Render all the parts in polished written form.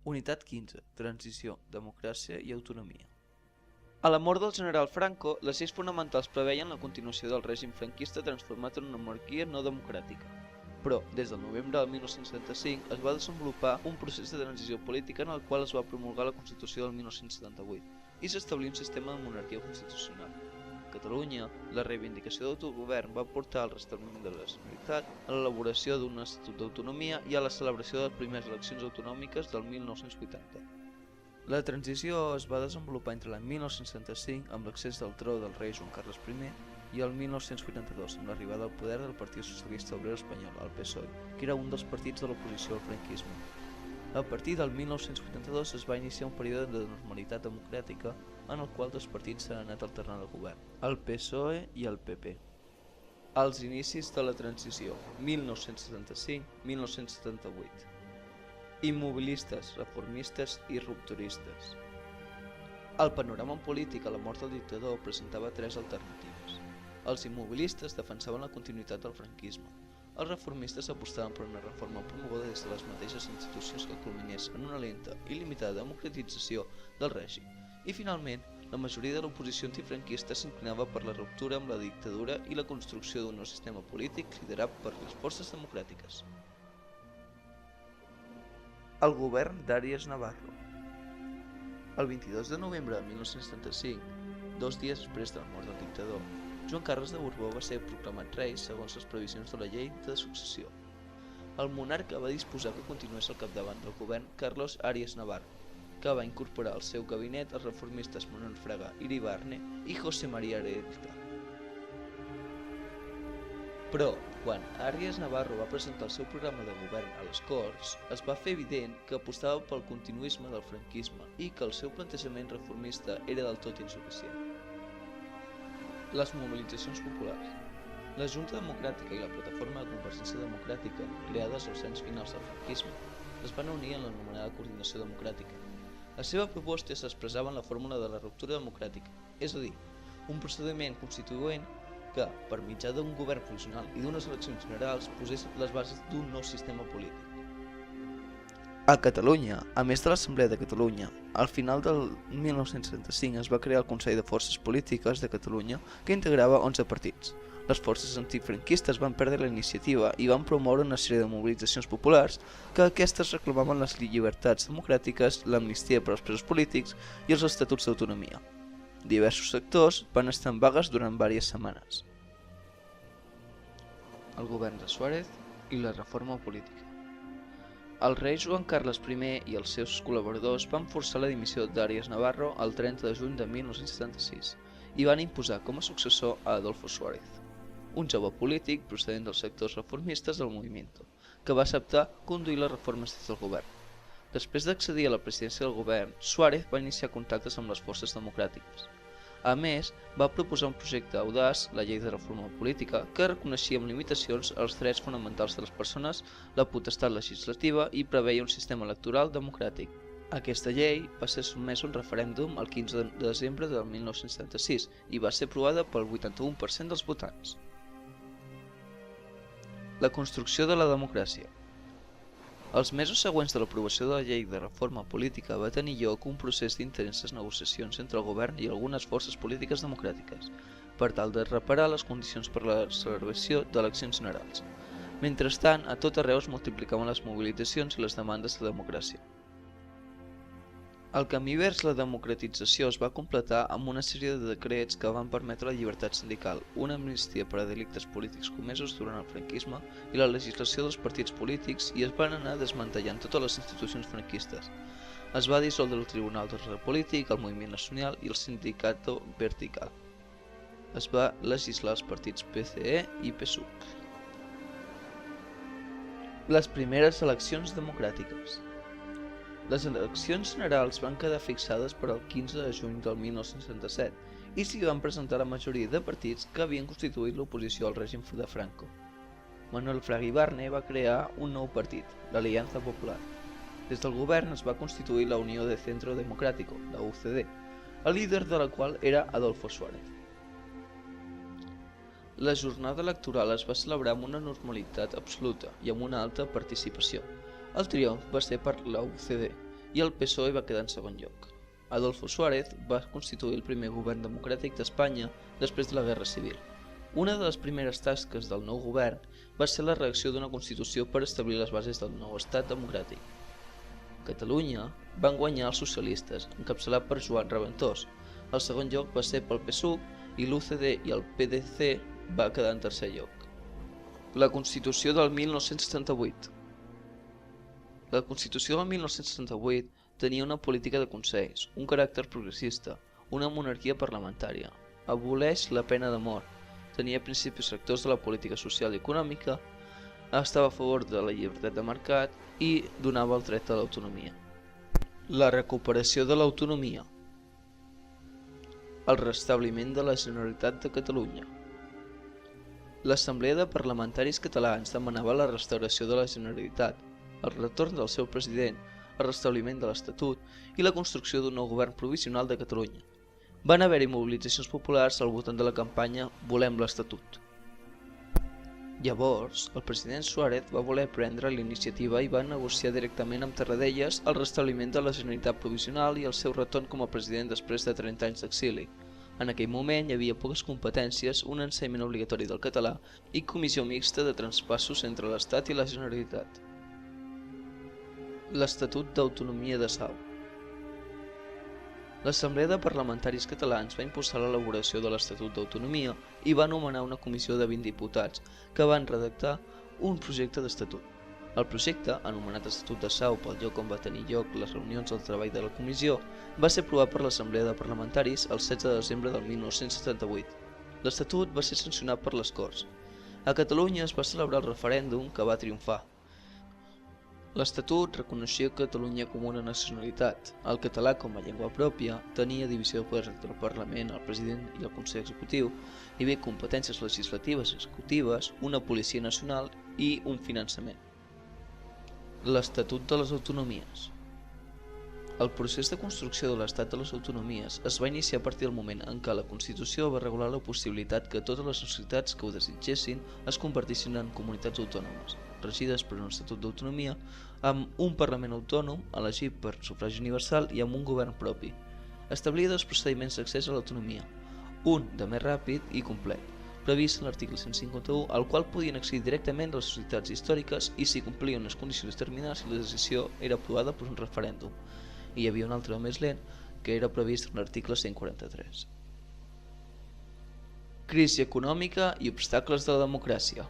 Unitat 15. Transició, democràcia i autonomia. A la mort del general Franco, les lleis fonamentals preveien la continuació del règim franquista transformat en una monarquia no democràtica. Però, des del novembre del 1975, es va desenvolupar un procés de transició política en el qual es va promulgar la Constitució del 1978 i s'establí un sistema de monarquia constitucional. A Catalunya, la reivindicació d'autogovern va portar al restabliment de la Generalitat, a l'elaboració d'un estatut d'autonomia i a la celebració de les primeres eleccions autonòmiques del 1980. La transició es va desenvolupar entre l'any 1975 amb l'accés del tro del rei Joan Carles I i el 1982 amb l'arribada al poder del Partit Socialista Obrer Espanyol, el PSOE, que era un dels partits de l'oposició al franquisme. A partir del 1982 es va iniciar un període de normalitat democràtica en el qual dos partits s'han anat alternant al govern, el PSOE i el PP. Els inicis de la transició, 1975-1978. Immobilistes, reformistes i rupturistes. El panorama polític a la mort del dictador presentava tres alternatives. Els immobilistes defensaven la continuïtat del franquisme. Els reformistes apostaven per una reforma promoguda des de les mateixes institucions que culminés en una lenta i limitada democratització del règim. I finalment, la majoria de l'oposició antifranquista s'inclinava per la ruptura amb la dictadura i la construcció d'un nou sistema polític liderat per les forces democràtiques. El govern d'Àries Navarro. El 22 de novembre de 1975, 2 dies després de la mort del dictador, Joan Carles de Borbó va ser proclamat rei segons les previsions de la llei de successió. El monarca va disposar que continués al capdavant del govern Carlos Àries Navarro, que va incorporar al seu gabinet els reformistes Manuel Fraga Iribarne i José María Heredia. Però, quan Àries Navarro va presentar el seu programa de govern a les Corts, es va fer evident que apostava pel continuisme del franquisme i que el seu plantejament reformista era del tot insuficient. Les mobilitzacions populars. La Junta Democràtica i la Plataforma de Convergència Democràtica, creades als anys finals del franquisme, es van unir en l'anomenada Coordinació Democràtica. La seva proposta s'expressava en la fórmula de la ruptura democràtica, és a dir, un procediment constituent que, per mitjà d'un govern provisional i d'unes eleccions generals, posés les bases d'un nou sistema polític. A Catalunya, a més de l'Assemblea de Catalunya, al final del 1975 es va crear el Consell de Forces Polítiques de Catalunya, que integrava 11 partits. Les forces antifranquistes van perdre la iniciativa i van promoure una sèrie de mobilitzacions populars que aquestes reclamaven les llibertats democràtiques, l'amnistia per als presos polítics i els estatuts d'autonomia. Diversos sectors van estar en vagues durant diverses setmanes. El govern de Suárez i la reforma política. El rei Joan Carles I i els seus col·laboradors van forçar la dimissió d'Àries Navarro el 30 de juny de 1976 i van imposar com a successor a Adolfo Suárez, un jove polític procedent dels sectors reformistes del Movimiento, que va acceptar conduir les reformes des del govern. Després d'accedir a la presidència del govern, Suárez va iniciar contactes amb les forces democràtiques. A més, va proposar un projecte audaç, la llei de reforma política, que reconeixia amb limitacions els drets fonamentals de les persones, la potestat legislativa i preveia un sistema electoral democràtic. Aquesta llei va ser sotmesa a un referèndum el 15 de desembre del 1976 i va ser aprovada pel 81% dels votants. La construcció de la democràcia. Els mesos següents de l'aprovació de la llei de reforma política va tenir lloc un procés d'intenses negociacions entre el govern i algunes forces polítiques democràtiques, per tal de reparar les condicions per a la celebració d'eleccions generals. Mentrestant, a tot arreu es multiplicaven les mobilitzacions i les demandes de democràcia. El camí vers la democratització es va completar amb una sèrie de decrets que van permetre la llibertat sindical, una amnistia per a delictes polítics comesos durant el franquisme i la legislació dels partits polítics i es van anar desmantellant totes les institucions franquistes. Es va dissoldre el Tribunal d'Ordre Polític, el Moviment Nacional i el Sindicato Vertical. Es va legislar els partits PCE i PSUV. Les primeres eleccions democràtiques. Les eleccions generals van quedar fixades per al 15 de juny del 1977 i s'hi van presentar la majoria de partits que havien constituït l'oposició al règim de Franco. Manuel Fraga Iribarne va crear un nou partit, l'Alianza Popular. Des del govern es va constituir la Unió de Centro Democrático, la UCD, el líder de la qual era Adolfo Suárez. La jornada electoral es va celebrar amb una normalitat absoluta i amb una alta participació. El triomf va ser per la UCD, i el PSOE va quedar en segon lloc. Adolfo Suárez va constituir el primer govern democràtic d'Espanya després de la Guerra Civil. Una de les primeres tasques del nou govern va ser la redacció d'una Constitució per establir les bases del nou estat democràtic. A Catalunya van guanyar els socialistes, encapçalat per Joan Raventós. El segon lloc va ser pel PSUV i l'UCD i el PDC va quedar en tercer lloc. La Constitució del 1978. La Constitució del 1978 tenia una política de consells, un caràcter progressista, una monarquia parlamentària, aboleix la pena de mort, tenia principis rectors de la política social i econòmica, estava a favor de la llibertat de mercat i donava el dret a l'autonomia. La recuperació de l'autonomia. El restabliment de la Generalitat de Catalunya. L'Assemblea de Parlamentaris Catalans demanava la restauració de la Generalitat, el retorn del seu president, el restabliment de l'Estatut i la construcció d'un nou govern provisional de Catalunya. Van haver-hi mobilitzacions populars al voltant de la campanya Volem l'Estatut. Llavors, el president Suárez va voler prendre la iniciativa i va negociar directament amb Tarradellas el restabliment de la Generalitat provisional i el seu retorn com a president després de 30 anys d'exili. En aquell moment hi havia poques competències, un ensenyament obligatori del català i comissió mixta de traspassos entre l'Estat i la Generalitat. L'Estatut d'Autonomia de Sau. L'Assemblea de Parlamentaris Catalans va impulsar l'elaboració de l'Estatut d'Autonomia i va nomenar una comissió de 20 diputats que van redactar un projecte d'estatut. El projecte, anomenat Estatut de Sau pel lloc on va tenir lloc les reunions del treball de la comissió, va ser aprovat per l'Assemblea de Parlamentaris el 16 de desembre del 1978. L'Estatut va ser sancionat per les Corts. A Catalunya es va celebrar el referèndum que va triomfar. L'Estatut reconeixia Catalunya com una nacionalitat. El català com a llengua pròpia tenia divisió de poders entre el Parlament, el President i el Consell Executiu, hi havia competències legislatives i executives, una policia nacional i un finançament. L'Estatut de les Autonomies. El procés de construcció de l'Estat de les Autonomies es va iniciar a partir del moment en què la Constitució va regular la possibilitat que totes les societats que ho desitgessin es convertissin en comunitats autònomes, regides per un Estatut d'Autonomia, amb un Parlament autònom, elegit per sufragi universal i amb un govern propi. Establia dos procediments d'accés a l'autonomia, un de més ràpid i complet, previst en l'article 151, al qual podien accedir directament les societats històriques i si complien unes condicions determinades si la decisió era aprovada per un referèndum. I hi havia un altre més lent, que era previst en l'article 143. Crisi econòmica i obstacles de la democràcia.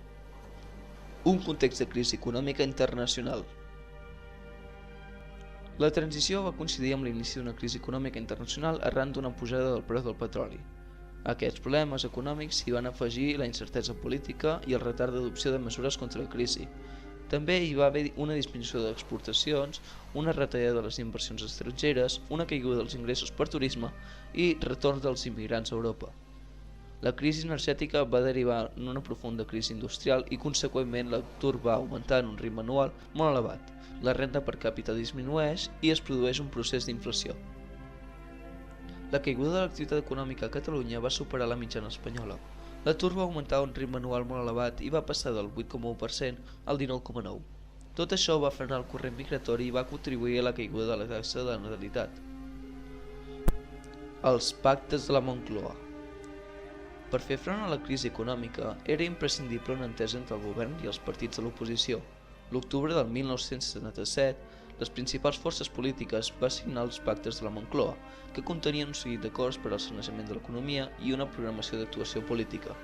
Un context de crisi econòmica internacional. La transició va coincidir amb l'inici d'una crisi econòmica internacional arran d'una pujada del preu del petroli. A aquests problemes econòmics s'hi van afegir la incertesa política i el retard d'adopció de mesures contra la crisi. També hi va haver una disminució d'exportacions, una retallada de les inversions estrangeres, una caiguda dels ingressos per turisme i retorn dels immigrants a Europa. La crisi energètica va derivar en una profunda crisi industrial i, conseqüentment, l'atur va augmentar en un ritme anual molt elevat. La renda per càpita disminueix i es produeix un procés d'inflació. La caiguda de l'activitat econòmica a Catalunya va superar la mitjana espanyola. L'atur va augmentar a un ritme anual molt elevat i va passar del 8,1% al 19,9%. Tot això va frenar el corrent migratori i va contribuir a la caiguda de la taxa de natalitat. Els pactes de la Moncloa. Per fer front a la crisi econòmica, era imprescindible una entesa entre el govern i els partits de l'oposició. L'octubre del 1977, les principals forces polítiques van signar els pactes de la Moncloa, que contenien un seguit d'acords per al sanejament de l'economia i una programació d'actuació política.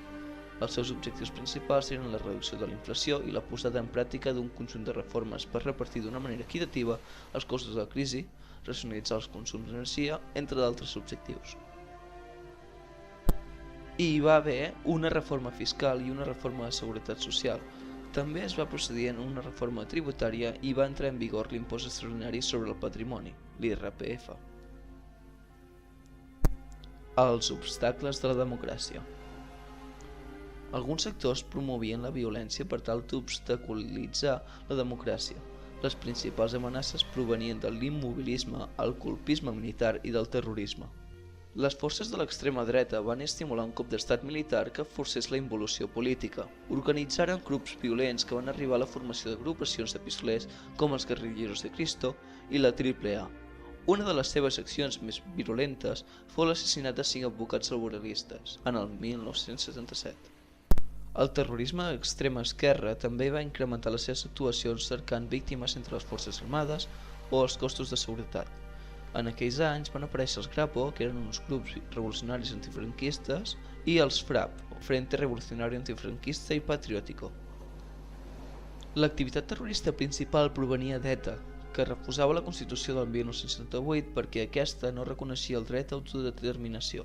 Els seus objectius principals eren la reducció de la inflació i la posada en pràctica d'un conjunt de reformes per repartir d'una manera equitativa els costos de la crisi, racionalitzar els consums d'energia, entre d'altres objectius. I hi va haver una reforma fiscal i una reforma de seguretat social. També es va procedir en una reforma tributària i va entrar en vigor l'impost extraordinari sobre el patrimoni, l'IRPF. Els obstacles de la democràcia. Alguns sectors promovien la violència per tal d'obstaculitzar la democràcia. Les principals amenaces provenien de l'immobilisme, el colpisme militar i del terrorisme. Les forces de l'extrema dreta van estimular un cop d'estat militar que forcés la involució política. Organitzaren grups violents que van arribar a la formació d'agrupacions de pistolers com els Guerrilleros de Cristo i la AAA. Una de les seves accions més virulentes fou l'assassinat de 5 advocats laboralistes en el 1977. El terrorisme d'extrema esquerra també va incrementar les seves actuacions cercant víctimes entre les forces armades o els cossos de seguretat. En aquells anys van aparèixer els Grapo, que eren uns grups revolucionaris antifranquistes, i els FRAP, Frente Revolucionario Antifranquista i Patriótico. L'activitat terrorista principal provenia d'ETA, que refusava la Constitució del 1978 perquè aquesta no reconeixia el dret a autodeterminació.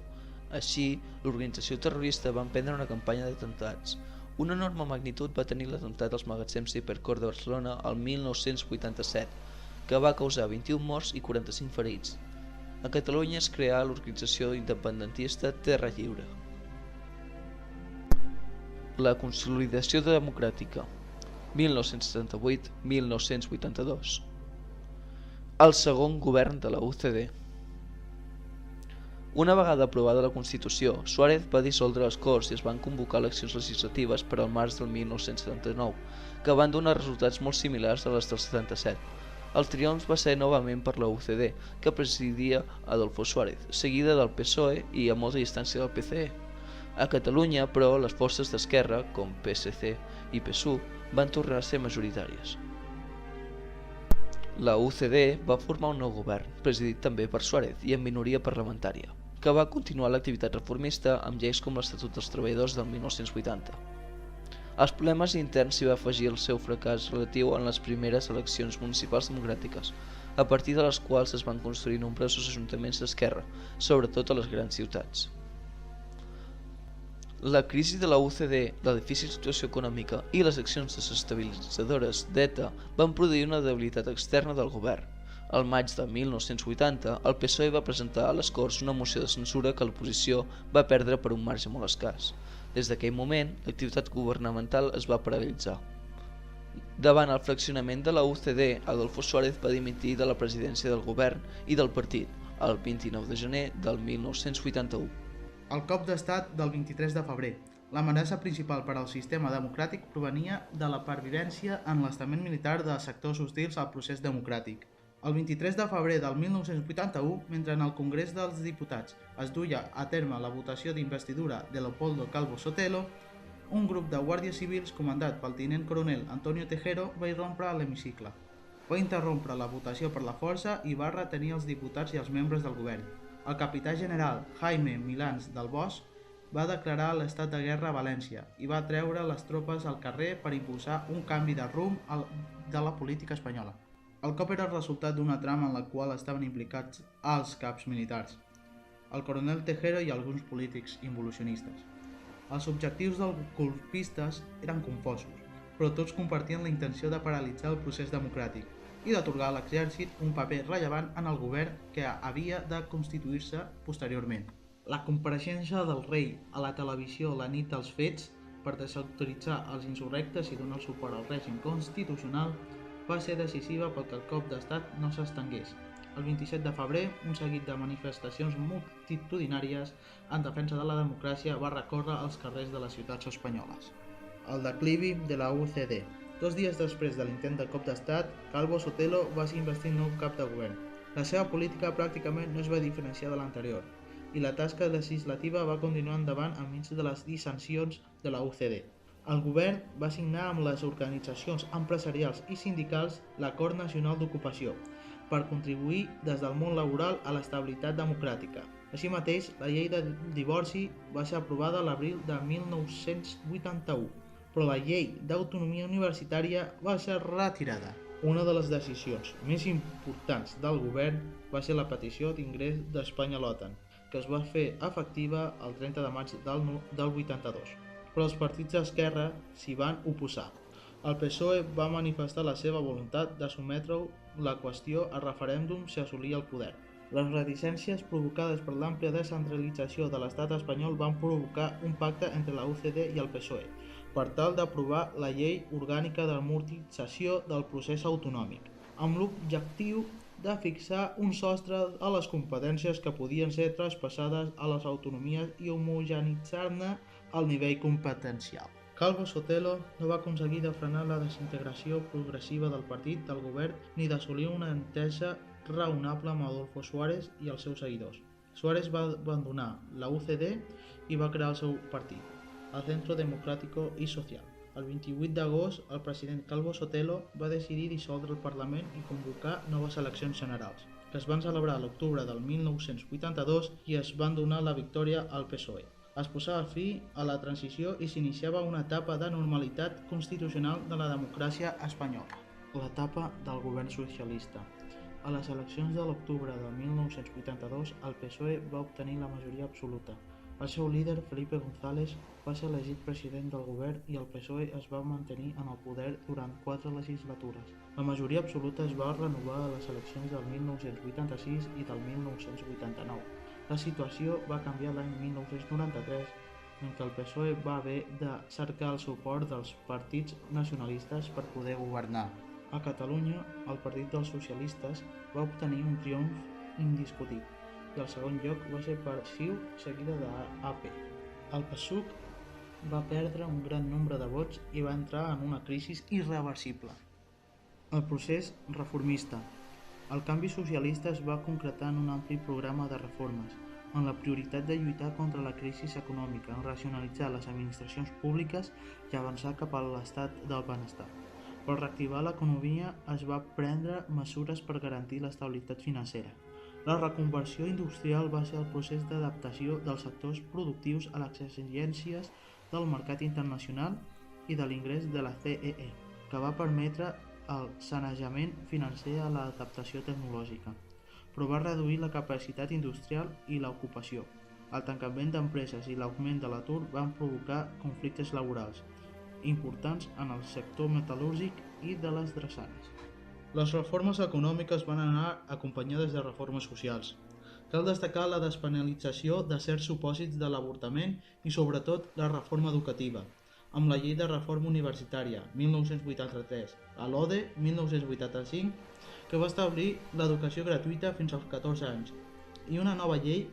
Així, l'organització terrorista va emprendre una campanya d'atemptats. Una enorme magnitud va tenir l'atemptat als magatzems d'Hipercor de Barcelona el 1987, que va causar 21 morts i 45 ferits. A Catalunya es creà l'organització independentista Terra Lliure. La consolidació democràtica 1978-1982. El segon govern de la UCD. Una vegada aprovada la Constitució, Suárez va dissoldre les Corts i es van convocar eleccions legislatives per al març del 1979, que van donar resultats molt similars a les del 77. El triomf va ser novament per la UCD, que presidia Adolfo Suárez, seguida del PSOE i a molta distància del PCE. A Catalunya, però, les forces d'esquerra, com PSC i PSUV, van tornar a ser majoritàries. La UCD va formar un nou govern, presidit també per Suárez i en minoria parlamentària, que va continuar l'activitat reformista amb lleis com l'Estatut dels Treballadors del 1980. Als problemes interns s'hi va afegir el seu fracàs relatiu en les primeres eleccions municipals democràtiques, a partir de les quals es van construir nombrosos ajuntaments d'esquerra, sobretot a les grans ciutats. La crisi de la UCD, la difícil situació econòmica i les accions desestabilitzadores d'ETA van produir una debilitat externa del govern. Al maig de 1980, el PSOE va presentar a les Corts una moció de censura que l'oposició va perdre per un marge molt escàs. Des d'aquell moment, l'activitat governamental es va paralitzar. Davant el fraccionament de la UCD, Adolfo Suárez va dimitir de la presidència del govern i del partit el 29 de gener del 1981. El cop d'estat del 23 de febrer. L'amenaça principal per al sistema democràtic provenia de la pervivència en l'estament militar de sectors hostils al procés democràtic. El 23 de febrer del 1981, mentre en el Congrés dels Diputats es duia a terme la votació d'investidura de Leopoldo Calvo Sotelo, un grup de guàrdies civils comandat pel tinent coronel Antonio Tejero va irrompre a l'hemicicle. Va interrompre la votació per la força i va retenir els diputats i els membres del govern. El capità general Jaime Milans del Bosch va declarar l'estat de guerra a València i va treure les tropes al carrer per impulsar un canvi de rumb de la política espanyola. El cop era el resultat d'una trama en la qual estaven implicats alts caps militars, el coronel Tejero i alguns polítics involucionistes. Els objectius dels colpistes eren confosos, però tots compartien la intenció de paralitzar el procés democràtic i d'atorgar a l'exèrcit un paper rellevant en el govern que havia de constituir-se posteriorment. La compareixença del rei a la televisió la nit dels fets per desautoritzar els insurrectes i donar suport al règim constitucional va ser decisiva perquè el cop d'estat no s'estengués. El 27 de febrer, un seguit de manifestacions multitudinàries en defensa de la democràcia va recórrer als carrers de les ciutats espanyoles. El declivi de la UCD. 2 dies després de l'intent de cop d'estat, Calvo Sotelo va ser investit nou cap de govern. La seva política pràcticament no es va diferenciar de l'anterior, i la tasca legislativa va continuar endavant enmig de les dissensions de la UCD. El govern va signar amb les organitzacions empresarials i sindicals l'Acord Nacional d'Ocupació per contribuir des del món laboral a l'estabilitat democràtica. Així mateix, la llei de divorci va ser aprovada a l'abril de 1981. Però la llei d'autonomia universitària va ser retirada. Una de les decisions més importants del govern va ser la petició d'ingrés d'Espanya a l'OTAN, que es va fer efectiva el 30 de maig del 82. Però els partits d'esquerra s'hi van oposar. El PSOE va manifestar la seva voluntat de sotmetre la qüestió a referèndum si assolia el poder. Les reticències provocades per l'àmplia descentralització de l'estat espanyol van provocar un pacte entre la UCD i el PSOE per tal d'aprovar la llei orgànica d'amortització del procés autonòmic, amb l'objectiu de fixar un sostre a les competències que podien ser traspassades a les autonomies i homogeneïtzar-ne el nivell competencial. Calvo Sotelo no va aconseguir de frenar la desintegració progressiva del partit, del govern, ni d'assolir una entesa raonable amb Adolfo Suárez i els seus seguidors. Suárez va abandonar la UCD i va crear el seu partit, el Centro Democrático y Social. El 28 d'agost, el president Calvo Sotelo va decidir dissoldre el Parlament i convocar noves eleccions generals, que es van celebrar a l'octubre del 1982 i es van donar la victòria al PSOE. Es posava fi a la transició i s'iniciava una etapa de normalitat constitucional de la democràcia espanyola. L'etapa del govern socialista. A les eleccions de l'octubre de 1982, el PSOE va obtenir la majoria absoluta. El seu líder, Felipe González, va ser elegit president del govern i el PSOE es va mantenir en el poder durant 4 legislatures. La majoria absoluta es va renovar a les eleccions del 1986 i del 1989. La situació va canviar l'any 1993, en què el PSOE va haver de cercar el suport dels partits nacionalistes per poder governar. A Catalunya, el Partit dels Socialistes va obtenir un triomf indiscutit i el segon lloc va ser per CiU, seguida d'AP. El PSUC va perdre un gran nombre de vots i va entrar en una crisi irreversible. El procés reformista. El canvi socialista es va concretar en un ampli programa de reformes, amb la prioritat de lluitar contra la crisi econòmica, racionalitzar les administracions públiques i avançar cap a l'estat del benestar. Per reactivar l'economia es va prendre mesures per garantir l'estabilitat financera. La reconversió industrial va ser el procés d'adaptació dels sectors productius a les exigències del mercat internacional i de l'ingrés de la CEE, que va permetre el sanejament financer a l'adaptació tecnològica, però va reduir la capacitat industrial i l'ocupació. El tancament d'empreses i l'augment de l'atur van provocar conflictes laborals importants en el sector metal·lúrgic i de les drassanes. Les reformes econòmiques van anar acompanyades de reformes socials. Cal destacar la despenalització de certs supòsits de l'avortament i sobretot la reforma educativa, amb la Llei de Reforma Universitària 1983, a l'ODE 1985, que va establir l'educació gratuïta fins als 14 anys, i una nova llei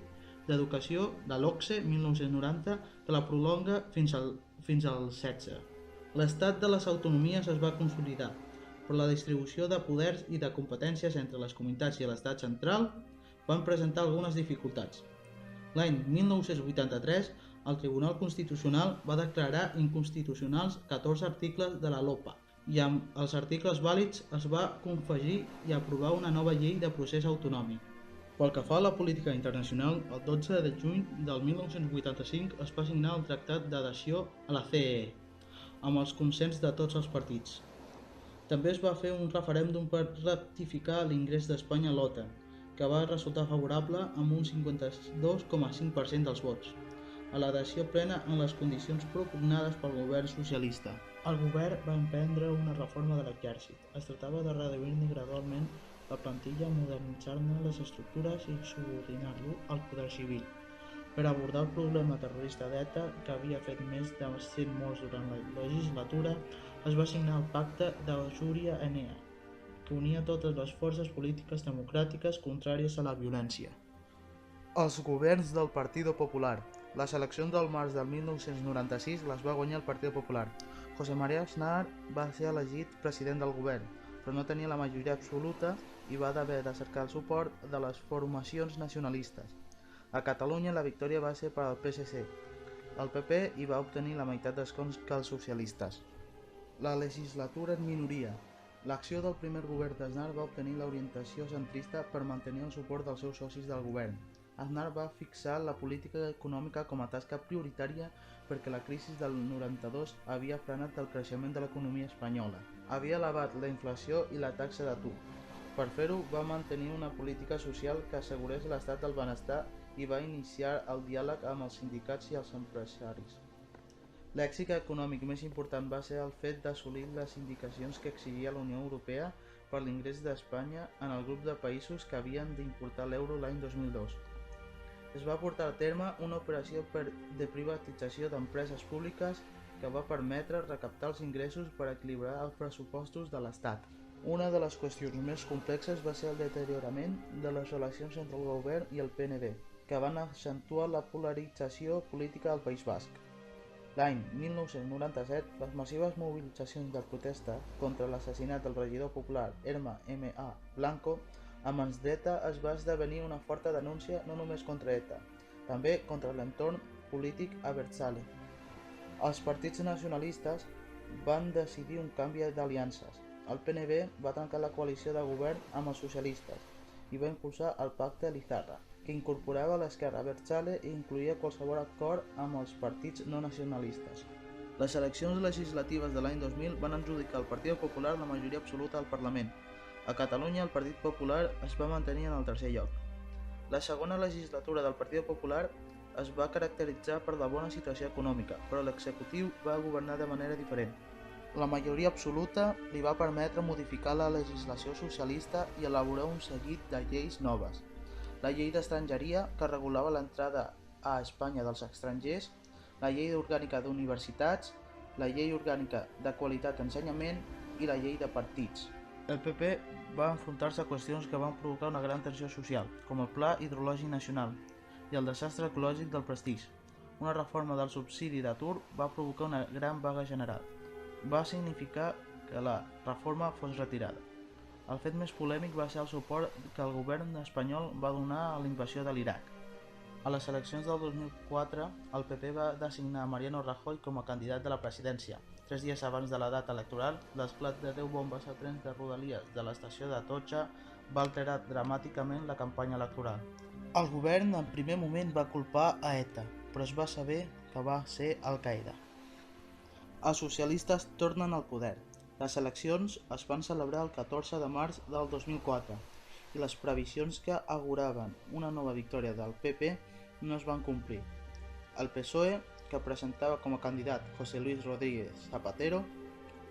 d'educació de l'OCSE 1990 que la prolonga fins al 16. L'estat de les autonomies es va consolidar, però la distribució de poders i de competències entre les comunitats i l'estat central van presentar algunes dificultats. L'any 1983, el Tribunal Constitucional va declarar inconstitucionals 14 articles de la LOPA i amb els articles vàlids es va confegir i aprovar una nova llei de procés autonòmic. Pel que fa a la política internacional, el 12 de juny del 1985 es va signar el Tractat d'Adhesió a la CEE, amb els consens de tots els partits. També es va fer un referèndum per ratificar l'ingrés d'Espanya a l'OTAN, que va resultar favorable amb un 52,5% dels vots, a l'adhesió plena en les condicions propugnades pel govern socialista. El govern va emprendre una reforma de l'exèrcit. Es tractava de reduir-ne gradualment la plantilla, modernitzar-ne les estructures i subordinar-lo al poder civil. Per abordar el problema terrorista d'ETA, que havia fet més de 100 morts durant la legislatura, es va signar el Pacte d'Ajúria-Enea, que unia totes les forces polítiques democràtiques contràries a la violència. Els governs del Partido Popular. Les eleccions del març del 1996 les va guanyar el Partido Popular. José María Aznar va ser elegit president del govern, però no tenia la majoria absoluta i va haver de cercar el suport de les formacions nacionalistes. A Catalunya la victòria va ser per al PSC. El PP hi va obtenir la meitat d'escons que els socialistes. La legislatura en minoria. L'acció del primer govern d'Aznar va obtenir l'orientació centrista per mantenir el suport dels seus socis del govern. Aznar va fixar la política econòmica com a tasca prioritària perquè la crisi del 92 havia frenat el creixement de l'economia espanyola. Havia elevat la inflació i la taxa d'atur. Per fer-ho, va mantenir una política social que assegurés l'estat del benestar i va iniciar el diàleg amb els sindicats i els empresaris. L'èxit econòmic més important va ser el fet d'assolir les indicacions que exigia la Unió Europea per l'ingrés d'Espanya en el grup de països que havien d'importar l'euro l'any 2002. Es va portar a terme una operació de privatització d'empreses públiques que va permetre recaptar els ingressos per equilibrar els pressupostos de l'Estat. Una de les qüestions més complexes va ser el deteriorament de les relacions entre el govern i el PNV, que van accentuar la polarització política al País Basc. L'any 1997, les massives mobilitzacions de protesta contra l'assassinat del regidor popular Herma M.A. Blanco a mans d'ETA es va esdevenir una forta denúncia no només contra ETA, també contra l'entorn polític abertzale. Els partits nacionalistes van decidir un canvi d'aliances. El PNV va tancar la coalició de govern amb els socialistes i va impulsar el Pacte Lizarra, que incorporava l'esquerra abertzale i incloïa qualsevol acord amb els partits no nacionalistes. Les eleccions legislatives de l'any 2000 van adjudicar al Partit Popular la majoria absoluta al Parlament. A Catalunya el Partit Popular es va mantenir en el tercer lloc. La segona legislatura del Partit Popular es va caracteritzar per la bona situació econòmica, però l'executiu va governar de manera diferent. La majoria absoluta li va permetre modificar la legislació socialista i elaborar un seguit de lleis noves. La llei d'estrangeria, que regulava l'entrada a Espanya dels estrangers, la llei orgànica d'universitats, la llei orgànica de qualitat d'ensenyament i la llei de partits. El PP va enfrontar-se a qüestions que van provocar una gran tensió social, com el Pla Hidrològic Nacional i el desastre ecològic del Prestigi. Una reforma del subsidi d'atur va provocar una gran vaga general. Va significar que la reforma fos retirada. El fet més polèmic va ser el suport que el govern espanyol va donar a la invasió de l'Iraq. A les eleccions del 2004, el PP va designar Mariano Rajoy com a candidat de la presidència. 3 dies abans de la data electoral, l'esclat de 10 bombes a trens de rodalies de l'estació d'Atocha va alterar dramàticament la campanya electoral. El govern en primer moment va culpar a ETA, però es va saber que va ser Al-Qaeda. Els socialistes tornen al poder. Les eleccions es van celebrar el 14 de març del 2004 i les previsions que auguraven una nova victòria del PP no es van complir. El PSOE, que presentava com a candidat José Luis Rodríguez Zapatero,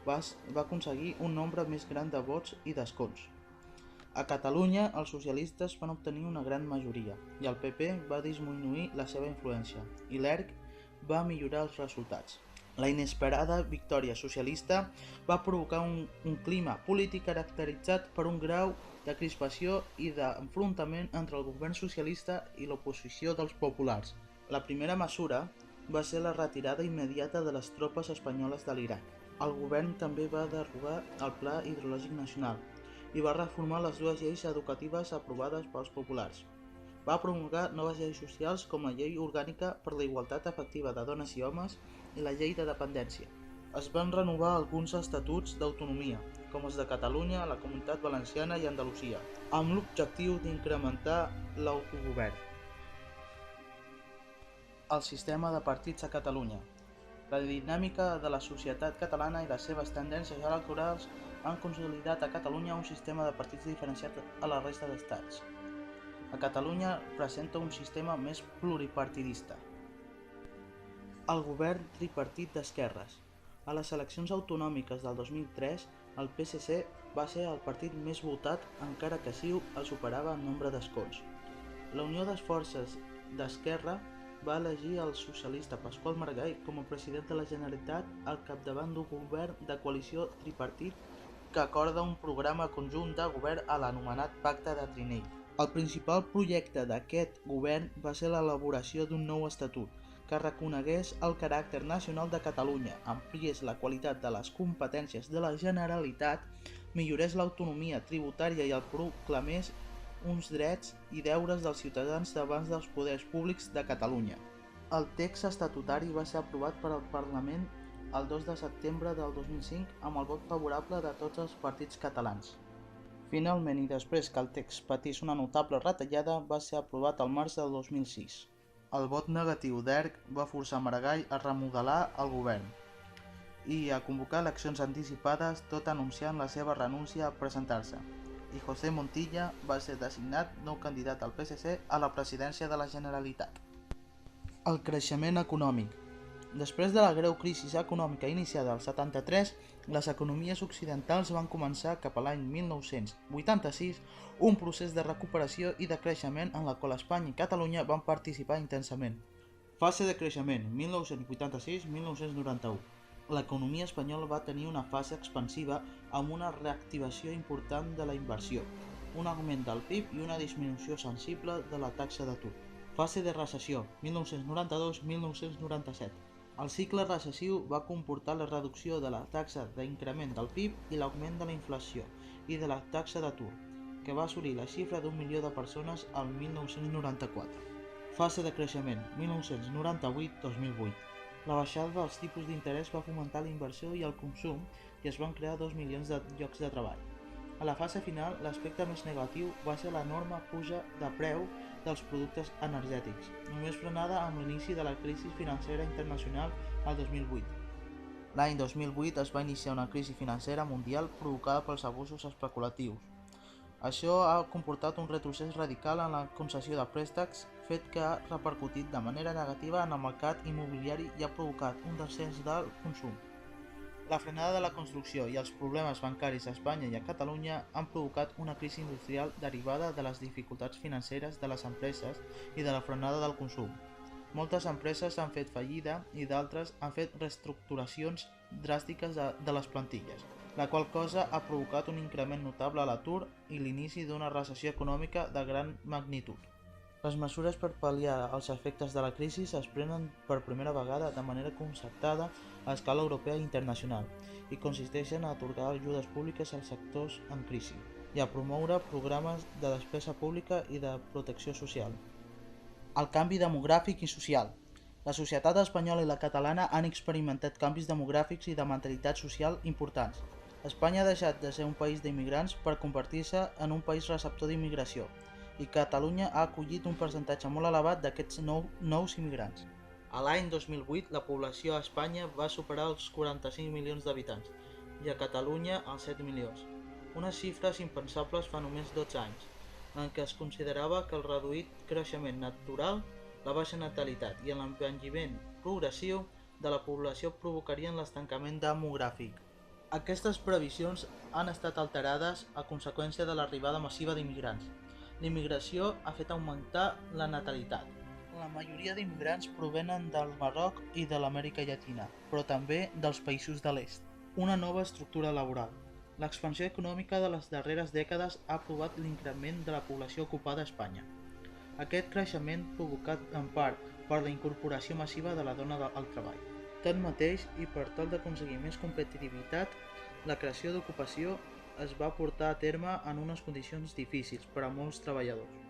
va aconseguir un nombre més gran de vots i d'escons. A Catalunya, els socialistes van obtenir una gran majoria i el PP va disminuir la seva influència i l'ERC va millorar els resultats. La inesperada victòria socialista va provocar un clima polític caracteritzat per un grau de crispació i d'enfrontament entre el govern socialista i l'oposició dels populars. La primera mesura va ser la retirada immediata de les tropes espanyoles de l'Iraq. El govern també va derogar el Pla Hidrològic Nacional i va reformar les 2 lleis educatives aprovades pels populars. Va promulgar noves lleis socials com la Llei Orgànica per la Igualtat Efectiva de Dones i Homes i la Llei de Dependència. Es van renovar alguns estatuts d'autonomia, com els de Catalunya, la Comunitat Valenciana i Andalusia, amb l'objectiu d'incrementar l'autogovern. El sistema de partits a Catalunya. La dinàmica de la societat catalana i les seves tendències electorals han consolidat a Catalunya un sistema de partits diferenciat a la resta d'estats. A Catalunya presenta un sistema més pluripartidista. El govern tripartit d'esquerres. A les eleccions autonòmiques del 2003, el PSC va ser el partit més votat, encara que CiU el superava en nombre d'escons. La Unió de Forces d'Esquerra va elegir el socialista Pasqual Maragall com a president de la Generalitat al capdavant d'un govern de coalició tripartit que acorda un programa conjunt de govern a l'anomenat Pacte de Trinell. El principal projecte d'aquest govern va ser l'elaboració d'un nou estatut que reconegués el caràcter nacional de Catalunya, ampliés la qualitat de les competències de la Generalitat, millorés l'autonomia tributària i el proclamés uns drets i deures dels ciutadans davant dels poders públics de Catalunya. El text estatutari va ser aprovat per al Parlament el 2 de setembre del 2005 amb el vot favorable de tots els partits catalans. Finalment, i després que el text patís una notable retallada, va ser aprovat al març del 2006. El vot negatiu d'ERC va forçar Maragall a remodelar el govern i a convocar eleccions anticipades, tot anunciant la seva renúncia a presentar-se. I José Montilla va ser designat nou candidat al PSC a la presidència de la Generalitat. El creixement econòmic. Després de la greu crisi econòmica iniciada al 73, les economies occidentals van començar cap a l'any 1986 un procés de recuperació i de creixement en la qual Espanya i Catalunya van participar intensament. Fase de creixement 1986-1991. L'economia espanyola va tenir una fase expansiva amb una reactivació important de la inversió, un augment del PIB i una disminució sensible de la taxa d'atur. Fase de recessió 1992-1997. El cicle recessiu va comportar la reducció de la taxa d'increment del PIB i l'augment de la inflació i de la taxa d'atur, que va assolir la xifra d'1 milió de persones al 1994. Fase de creixement 1998-2008. La baixada dels tipus d'interès va fomentar la inversió i el consum i es van crear 2 milions de llocs de treball. A la fase final, l'aspecte més negatiu va ser l'enorme puja de preu dels productes energètics, només frenada amb l'inici de la crisi financera internacional al 2008. L'any 2008 es va iniciar una crisi financera mundial provocada pels abusos especulatius. Això ha comportat un retrocés radical en la concessió de préstecs, fet que ha repercutit de manera negativa en el mercat immobiliari i ha provocat un descens del consum. La frenada de la construcció i els problemes bancaris a Espanya i a Catalunya han provocat una crisi industrial derivada de les dificultats financeres de les empreses i de la frenada del consum. Moltes empreses han fet fallida i d'altres han fet reestructuracions dràstiques de les plantilles, la qual cosa ha provocat un increment notable a l'atur i l'inici d'una recessió econòmica de gran magnitud. Les mesures per pal·liar els efectes de la crisi es prenen per primera vegada de manera concertada a escala europea i internacional i consisteixen a atorgar ajudes públiques als sectors en crisi i a promoure programes de despesa pública i de protecció social. El canvi demogràfic i social. La societat espanyola i la catalana han experimentat canvis demogràfics i de mentalitat social importants. Espanya ha deixat de ser un país d'immigrants per convertir-se en un país receptor d'immigració, i Catalunya ha acollit un percentatge molt elevat d'aquests nous immigrants. A l'any 2008, la població a Espanya va superar els 45 milions d'habitants i a Catalunya els 7 milions, unes xifres impensables fa només 12 anys, en què es considerava que el reduït creixement natural, la baixa natalitat i l'envelliment progressiu de la població provocarien l'estancament demogràfic. Aquestes previsions han estat alterades a conseqüència de l'arribada massiva d'immigrants. L'immigració ha fet augmentar la natalitat. La majoria d'immigrants provenen del Marroc i de l'Amèrica Llatina, però també dels països de l'est. Una nova estructura laboral. L'expansió econòmica de les darreres dècades ha provat l'increment de la població ocupada a Espanya. Aquest creixement provocat en part per la incorporació massiva de la dona al treball. Tanmateix, i per tal d'aconseguir més competitivitat, la creació d'ocupació es va portar a terme en unes condicions difícils per a molts treballadors.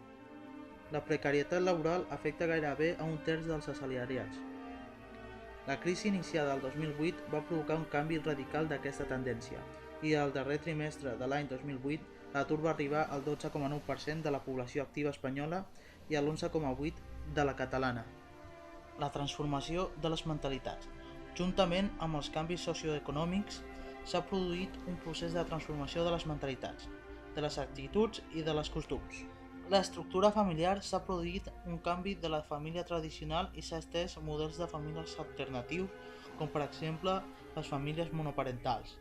La precarietat laboral afecta gairebé a un terç dels assalariats. La crisi iniciada el 2008 va provocar un canvi radical d'aquesta tendència i al darrer trimestre de l'any 2008 l'atur va arribar al 12,9% de la població activa espanyola i a l'11,8% de la catalana. La transformació de les mentalitats. Juntament amb els canvis socioeconòmics, s'ha produït un procés de transformació de les mentalitats, de les actituds i de les costums. L'estructura familiar s'ha produït un canvi de la família tradicional i s'ha estès a models de famílies alternatius, com per exemple les famílies monoparentals.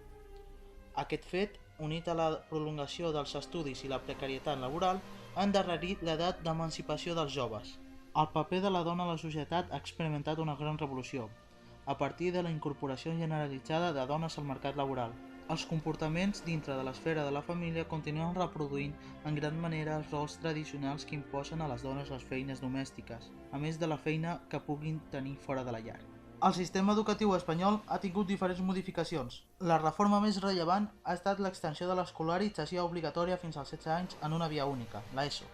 Aquest fet, unit a la prolongació dels estudis i la precarietat laboral, ha endarrerit l'edat d'emancipació dels joves. El paper de la dona a la societat ha experimentat una gran revolució, a partir de la incorporació generalitzada de dones al mercat laboral. Els comportaments dintre de l'esfera de la família continuen reproduint en gran manera els rols tradicionals que imposen a les dones les feines domèstiques, a més de la feina que puguin tenir fora de la llar. El sistema educatiu espanyol ha tingut diferents modificacions. La reforma més rellevant ha estat l'extensió de l'escolarització obligatòria fins als 16 anys en una via única, l'ESO,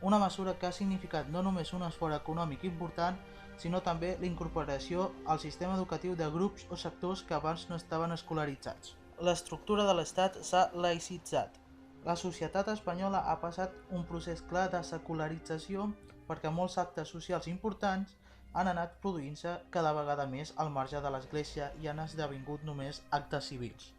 una mesura que ha significat no només un esforç econòmic important, sinó també la incorporació al sistema educatiu de grups o sectors que abans no estaven escolaritzats. L'estructura de l'Estat s'ha laïcitzat. La societat espanyola ha passat un procés clar de secularització perquè molts actes socials importants han anat produint-se cada vegada més al marge de l'Església i han esdevingut només actes civils.